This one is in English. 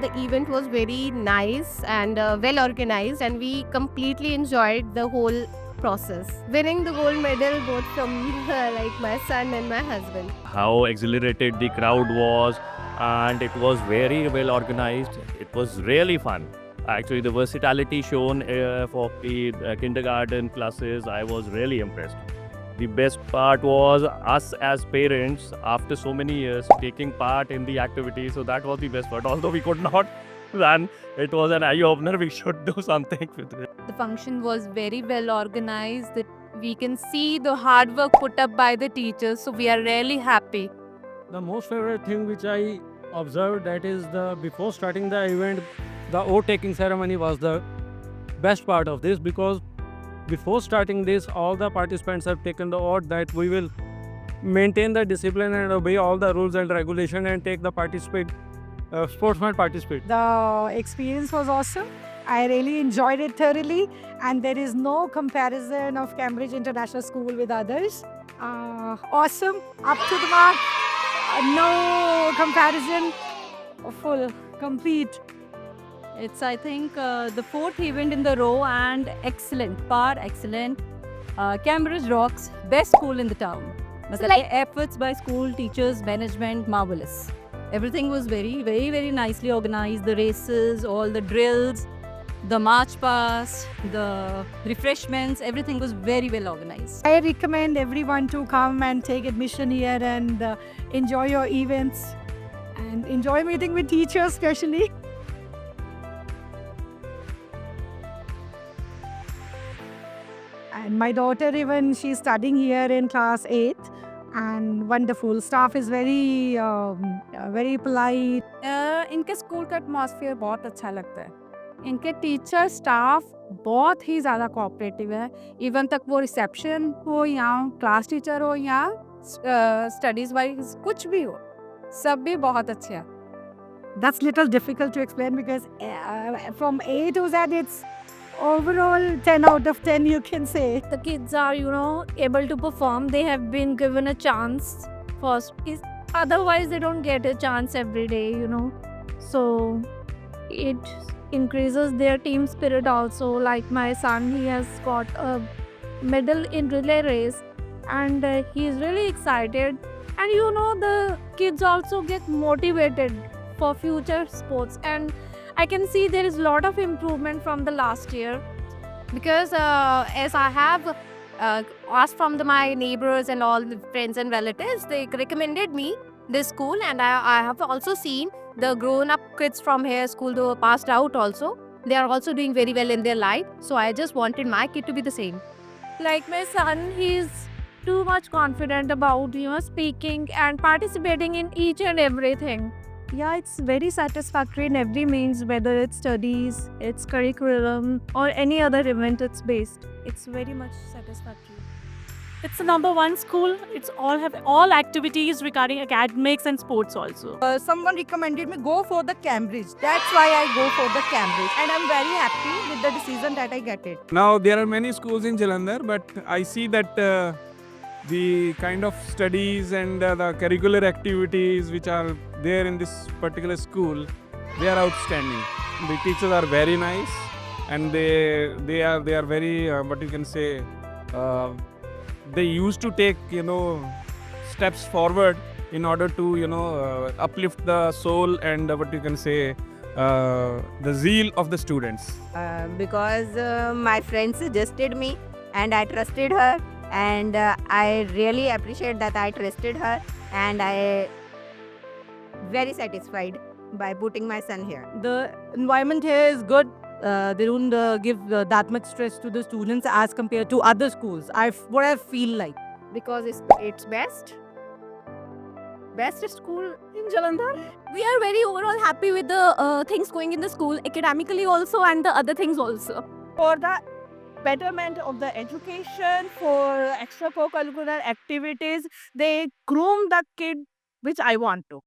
the event was very nice and well organized, and we completely enjoyed the whole process. Winning the gold medal both from like my son and my husband. How exhilarated the crowd was, and it was very well organized. It was really fun. Actually, the versatility shown for the kindergarten classes, I was really impressed. The best part was us as parents, after so many years, taking part in the activity. So that was the best part. Although we could not run, it was an eye opener. We should do something with it. The function was very well organized. That we can see the hard work put up by the teachers. So we are really happy. The most favorite thing which I observed, that is the before starting the event, the oath taking ceremony was the best part of this, because before starting this, all the participants have taken the oath that we will maintain the discipline and obey all the rules and regulation and take the sportsman participate. The experience was awesome. I really enjoyed it thoroughly, and there is no comparison of Cambridge International School with others. Awesome, up to the mark, no comparison, full, complete. It's, I think, the fourth event in the row and excellent, par excellent. Cambridge rocks, best school in the town. Like efforts by school, teachers, management, marvelous. Everything was very nicely organized. The races, all the drills, the march past, the refreshments, everything was very well organized. I recommend everyone to come and take admission here and enjoy your events and enjoy meeting with teachers especially. And my daughter, even she's studying here in class 8th, and wonderful. Staff is very polite. इनके school का atmosphere बहुत अच्छा लगता है. इनके teacher staff बहुत ही ज़्यादा cooperative है. इवन तक वो रिसेप्शन हो या क्लास टीचर हो या स्टडीज वाइज कुछ भी हो, सब भी बहुत अच्छे हैं. That's little difficult to explain because from A to Z, it's overall 10 out of 10, you can say. The kids are, able to perform. They have been given a chance first. Otherwise, they don't get a chance every day. So it increases their team spirit also. Like my son, he has got a medal in relay race, and he is really excited. And the kids also get motivated for future sports, and I can see there is a lot of improvement from the last year, because as I have asked from my neighbors and all the friends and relatives, they recommended me this school, and I have also seen the grown-up kids from here school who were passed out also. They are also doing very well in their life. So I just wanted my kid to be the same. Like my son, he's too much confident about speaking and participating in each and everything. Yeah, it's very satisfactory in every means, whether it's studies, it's curriculum, or any other event it's based. It's very much satisfactory. It's the number one school. It's all activities regarding academics and sports also. Someone recommended me go for the Cambridge. That's why I go for the Cambridge, and I'm very happy with the decision that I get it. Now there are many schools in Jalandhar, but I see that the kind of studies and the curricular activities which are there in this particular school, they are outstanding. The teachers are very nice, and they are very what you can say. They used to take steps forward in order to uplift the soul and what you can say the zeal of the students. Because my friend suggested me and I trusted her, and I really appreciate that I trusted her, and I very satisfied by putting my son here. The environment here is good. They don't give that much stress to the students as compared to other schools. What I feel like. Because it's best school in Jalandhar. We are very overall happy with the things going in the school, academically also, and the other things also. For the betterment of the education, for extracurricular activities, they groom the kid which I want to.